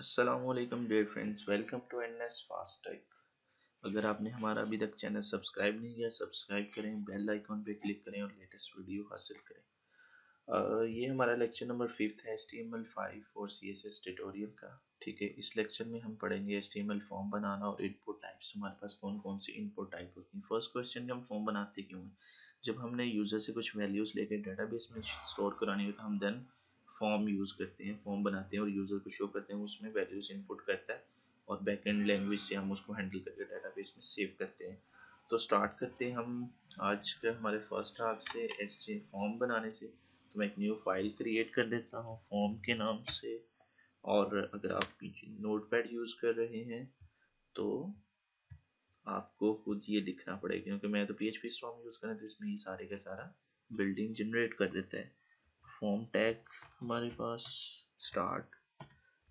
अस्सलामुअलैकुम dear friends, welcome to NS fast tech. अगर आपने हमारा अभी तक चैनल सब्सक्राइब नहीं किया, सब्सक्राइब करें, बेल आइकॉन पे क्लिक करें और लेटेस्ट वीडियो हासिल करें। ये हमारा लेक्चर नंबर 5 है HTML5 और CSS ट्यूटोरियल का। ठीक है, इस लेक्चर में हम पढ़ेंगे HTML फॉर्म बनाना और इनपुट टाइप्स। हमारे पास कौन कौन सी इनपुट टाइप होती हैं। फर्स्ट क्वेश्चन, हम फॉर्म बनाते क्यों हैं? जब हमने यूज़र से कुछ वैल्यूज़ लेके डेटाबेस में स्टोर करानी हो तो हम देन फॉर्म यूज़ करते हैं, फॉर्म बनाते हैं और यूज़र को शो करते हैं, उसमें वैल्यूज़ इनपुट करता है और बैक एंड लैंग्वेज से हम उसको हैंडल करके डेटाबेस में सेव करते हैं। तो स्टार्ट करते हैं हम आज का हमारे फर्स्ट टास्क से HTML फॉर्म बनाने से। तो मैं एक न्यू फाइल क्रिएट कर देता हूँ फॉर्म के नाम से। और अगर आप नोटपैड यूज़ कर रहे हैं तो आपको खुद ये लिखना पड़ेगा, क्योंकि मैं तो PHP स्टॉर्म यूज़ कर रहा तो इसमें ये सारे का सारा बिल्डिंग जनरेट कर देता है। फॉर्म टैग हमारे पास स्टार्ट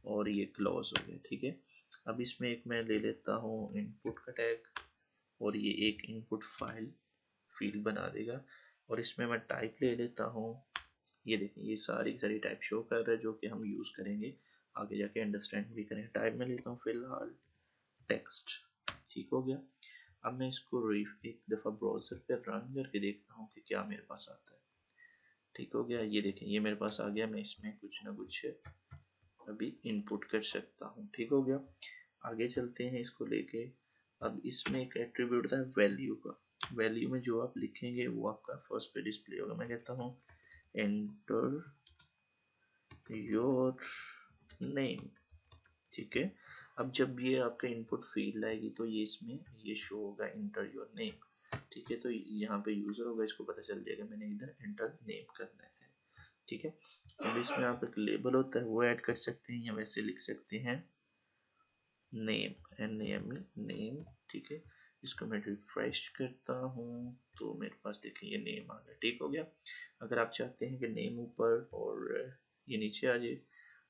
और ये क्लोज हो गया। ठीक है, अब इसमें एक मैं ले लेता हूँ इनपुट का टैग और ये एक इनपुट फाइल फील्ड बना देगा। और इसमें मैं टाइप ले लेता हूँ। ये देखें, ये सारी की सारी टाइप शो कर रहा है जो कि हम यूज़ करेंगे आगे जाके, अंडरस्टैंड भी करें। टाइप में लेता हूँ फिलहाल टेक्स्ट। ठीक हो गया। अब मैं इसको एक दफ़ा ब्राउज़र पे रन करके देखता हूँ कि क्या मेरे पास आता है। ठीक हो गया, ये देखें ये मेरे पास आ गया। मैं इसमें कुछ ना कुछ अभी इनपुट कर सकता हूँ। ठीक हो गया, आगे चलते हैं इसको लेके। अब इसमें एक एट्रीब्यूट था वैल्यू का। वैल्यू में जो आप लिखेंगे वो आपका फर्स्ट पे डिस्प्ले होगा। मैं कहता हूँ एंटर योर नेम। ठीक है, अब जब ये आपका इनपुट फील्ड आएगी तो ये इसमें ये शो होगा एंटर योर नेम। ठीक है, तो यहाँ पे यूजर होगा, इसको पता चल जाएगा मैंने इधर एंटर नेम करना है। ठीक है, अब इसमें आप एक लेबल होता है वो ऐड कर सकते हैं या वैसे लिख सकते हैं नेम, NAME नेम। ठीक है, इसको मैं रिफ्रेश करता हूँ तो मेरे पास देखिए ये नेम आ गया। ठीक हो गया। अगर आप चाहते हैं कि नेम ऊपर और ये नीचे आ जाए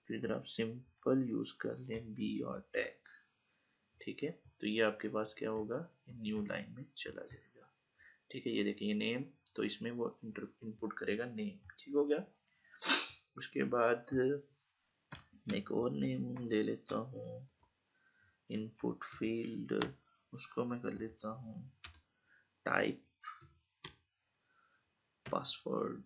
तो इधर आप सिंपल यूज कर लें बी और टैग। ठीक है, तो ये आपके पास क्या होगा, न्यू लाइन में चला जाएगा। ठीक है, ये देखिए ये नेम, तो इसमें वो इनपुट करेगा नेम। ठीक हो गया। उसके बाद मैं एक और नेम ले लेता हूँ इनपुट फील्ड, उसको मैं कर लेता हूँ टाइप पासवर्ड।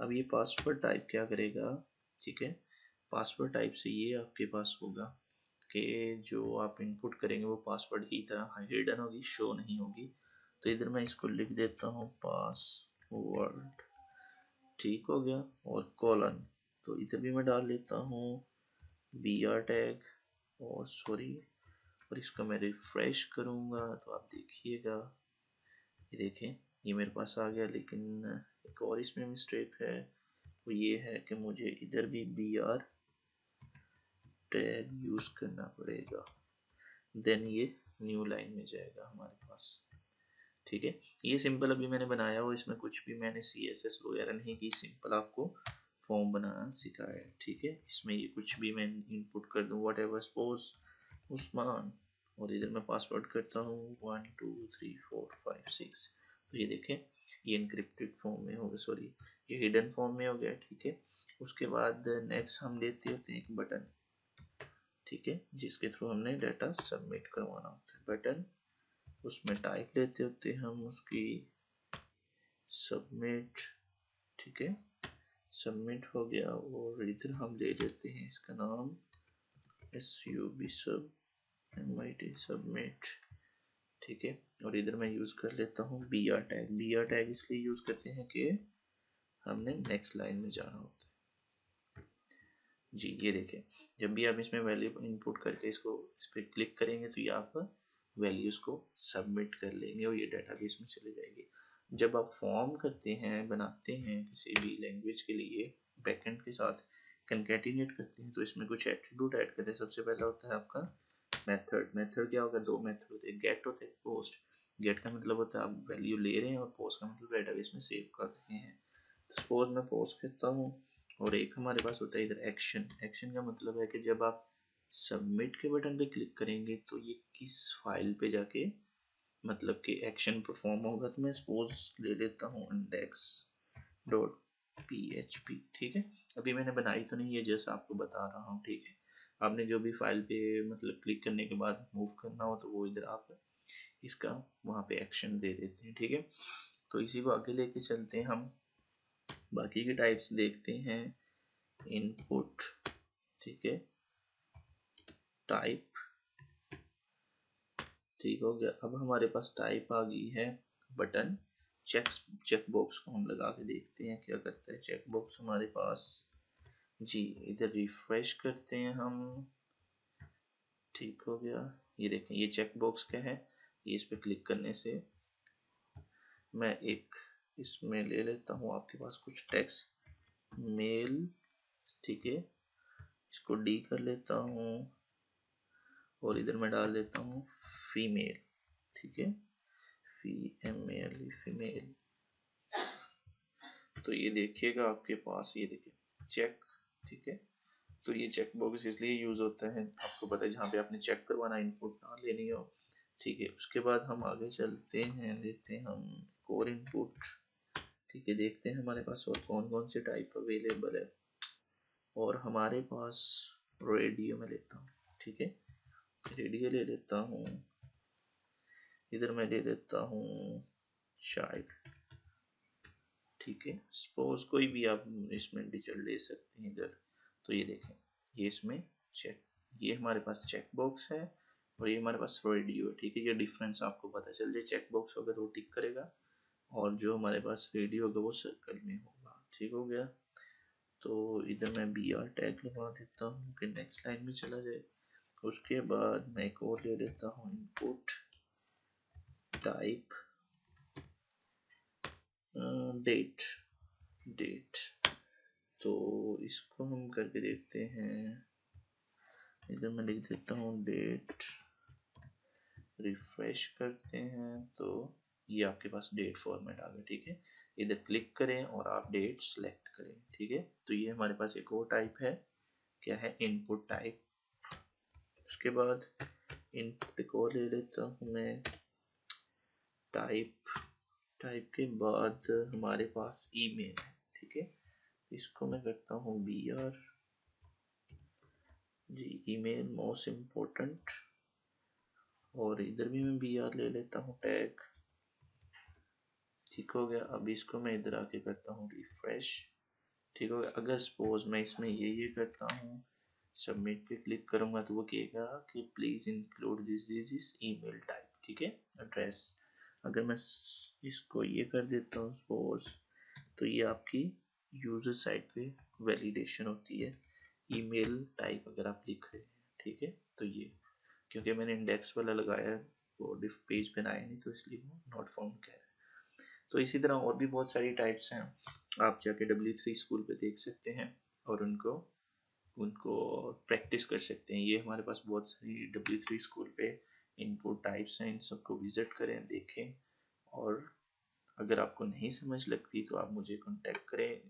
अब ये पासवर्ड टाइप क्या करेगा? ठीक है, पासवर्ड टाइप से ये आपके पास होगा कि जो आप इनपुट करेंगे वो पासवर्ड की तरह हिडन होगी, शो नहीं होगी। तो इधर मैं इसको लिख देता हूँ पासवर्ड। ठीक हो गया, और कॉलन तो इधर भी मैं डाल लेता हूँ BR टैग और सॉरी, और इसको मैं रिफ्रेश करूँगा तो आप देखिएगा ये देखें ये मेरे पास आ गया। लेकिन एक और इसमें मिस्टेक है, वो ये है कि मुझे इधर भी BR टैग यूज़ करना पड़ेगा, देन ये न्यू लाइन में जाएगा हमारे पास। ठीक है, ये सिंपल अभी मैंने बनाया हुआ, इसमें कुछ भी मैंने CSS वगैरह नहीं की, सिंपल आपको फॉर्म बनाना सिखाया है। ठीक है, इसमें ये कुछ भी मैं इनपुट कर दूँ, वट एवर, सपोज उस्मान, और इधर मैं पासवर्ड करता हूँ 1 2 3 4 5 6। तो ये देखें ये इनक्रिप्टेड फॉर्म में होगा, सॉरी ये हिडन फॉर्म में हो गया। ठीक है, उसके बाद नेक्स्ट हम लेते होते हैं एक बटन। ठीक है, जिसके थ्रू हमने डाटा सबमिट करवाना होता है। बटन, उसमें टाइप लेते होते हैं हम उसकी सबमिट। ठीक है, सबमिट हो गया, और इधर हम ले लेते हैं इसका नाम SUB सब MIT सबमिट। ठीक है, और इधर मैं यूज़ कर लेता हूँ BR टैग। BR टैग इसलिए यूज़ करते हैं कि हमने नेक्स्ट लाइन में जाना होता है। जी ये देखें, जब भी आप इसमें वैल्यू इनपुट करके इसको इस पर क्लिक करेंगे तो ये आप वैल्यूज़ को सबमिट कर लेंगे और ये डेटाबेस में चले जाएंगे। जब आप फॉर्म करते हैं, बनाते हैं किसी भी लैंग्वेज के लिए, बैकएंड के साथ कंकैटिनेट करते हैं तो इसमें कुछ एट्रीब्यूट ऐड करते हैं। सबसे पहला होता है आपका मेथड। मेथड क्या होगा, दो मेथड होते हैं, गेट होते हैं, पोस्ट। गेट का मतलब होता है आप वैल्यू ले रहे हैं और पोस्ट का मतलब डेटाबेस में सेव कर रहे हैं। तो सपोज मैं पोस्ट करता हूँ, और एक हमारे पास होता है इधर एक्शन। एक्शन का मतलब है कि जब आप सबमिट के बटन पे क्लिक करेंगे तो ये किस फाइल पे जाके मतलब कि एक्शन परफॉर्म होगा। तो मैं सपोज ले लेता हूँ index.php। ठीक है, अभी मैंने बनाई तो नहीं है, जैसा आपको बता रहा हूँ, ठीक है। आपने जो भी फाइल पे मतलब क्लिक करने के बाद मूव करना हो तो वो इधर आप इसका वहाँ पे एक्शन दे देते हैं, ठीक है। तो इसी को आगे लेके चलते हैं हम, बाकी के टाइप्स देखते हैं। इनपुट, ठीक है, टाइप, ठीक हो गया। अब हमारे पास टाइप आ गई है बटन। चेक बॉक्स को हम लगा के देखते हैं क्या करता है चेक बॉक्स हमारे पास। जी, इधर रिफ्रेश करते हैं हम, ठीक हो गया। ये देखें, ये चेक बॉक्स क्या है, ये इस पे क्लिक करने से मैं एक इसमें ले लेता हूँ आपके पास कुछ टेक्स्ट, मेल, ठीक है, इसको डी कर लेता हूँ और इधर मैं डाल देता हूँ फीमेल, ठीक है, फीमेल फीमेल। तो ये देखिएगा आपके पास, ये देखिए चेक, ठीक है। तो ये चेक बॉक्स इसलिए यूज होता है, आपको पता है, जहाँ पे आपने चेक करवाना, इनपुट ना लेनी हो, ठीक है। उसके बाद हम आगे चलते हैं, लेते हैं हम कोर इनपुट, ठीक है। देखते हैं हमारे पास और कौन कौन से टाइप अवेलेबल है। और हमारे पास रेडियो में लेता हूँ, ठीक है, रेडियो ले लेता हूँ। इधर मैं ले लेता हूँ चाइल्ड, ठीक है। सपोज कोई भी आप इसमें डिजिटल ले सकते हैं इधर। तो ये देखें, ये इसमें चेक, ये हमारे पास चेक बॉक्स है और ये हमारे पास रेडियो है, ठीक है। ये डिफरेंस आपको पता चल जाए, चेक बॉक्स होगा तो वो टिक करेगा और जो हमारे पास रेडियो होगा वो सर्कल में होगा, ठीक हो गया। तो इधर मैं बी आर टैग लगा देता हूँ कि नेक्स्ट लाइन में चला जाए। उसके बाद मैं एक और ले लेता हूँ, इनपुट टाइप डेट, डेट। तो इसको हम करके देखते हैं, इधर मैं लिख देता हूँ डेट, रिफ्रेश करते हैं तो ये आपके पास डेट फॉर्मेट आ गया, ठीक है। इधर क्लिक करें और आप डेट सेलेक्ट करें, ठीक है। तो ये हमारे पास एक और टाइप है, क्या है, इनपुट टाइप। उसके बाद इनपुट एक और ले लेता हूँ मैं, टाइप, टाइप के बाद हमारे पास ईमेल है, ठीक है। इसको मैं करता हूँ B R, G, email most important. और इधर भी मैं बी आर ले लेता हूँ टैग, ठीक हो गया। अब इसको मैं इधर आके करता हूँ रिफ्रेश, ठीक हो गया। अगर सपोज मैं इसमें ये करता हूँ, सबमिट पे क्लिक करूंगा तो वो कहेगा कि please include this email type, ठीक है, एड्रेस। अगर मैं इसको ये कर देता हूँ सपोज, तो ये आपकी यूजर साइट पे वैलिडेशन होती है, ईमेल टाइप अगर आप लिख रहे हैं, ठीक है। तो ये क्योंकि मैंने इंडेक्स वाला लगाया है, वो डिफ पेज बनाया नहीं, तो इसलिए वो नॉट फाउंड कह रहा है। तो इसी तरह और भी बहुत सारी टाइप्स हैं, आप जाके W3 स्कूल पे देख सकते हैं और उनको उनको प्रैक्टिस कर सकते हैं। ये हमारे पास बहुत सारी W3 स्कूल पे इनपुट टाइप्स हैं, इन सबको विजिट करें, देखें। और अगर आपको नहीं समझ लगती तो आप मुझे कांटेक्ट करें,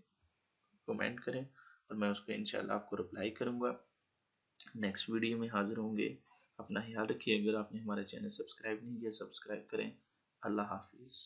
कमेंट करें और मैं उसको इंशाल्लाह आपको रिप्लाई करूँगा। नेक्स्ट वीडियो में हाजिर होंगे। अपना ख्याल रखिए। अगर आपने हमारा चैनल सब्सक्राइब नहीं किया, सब्सक्राइब करें। अल्लाह हाफिज़।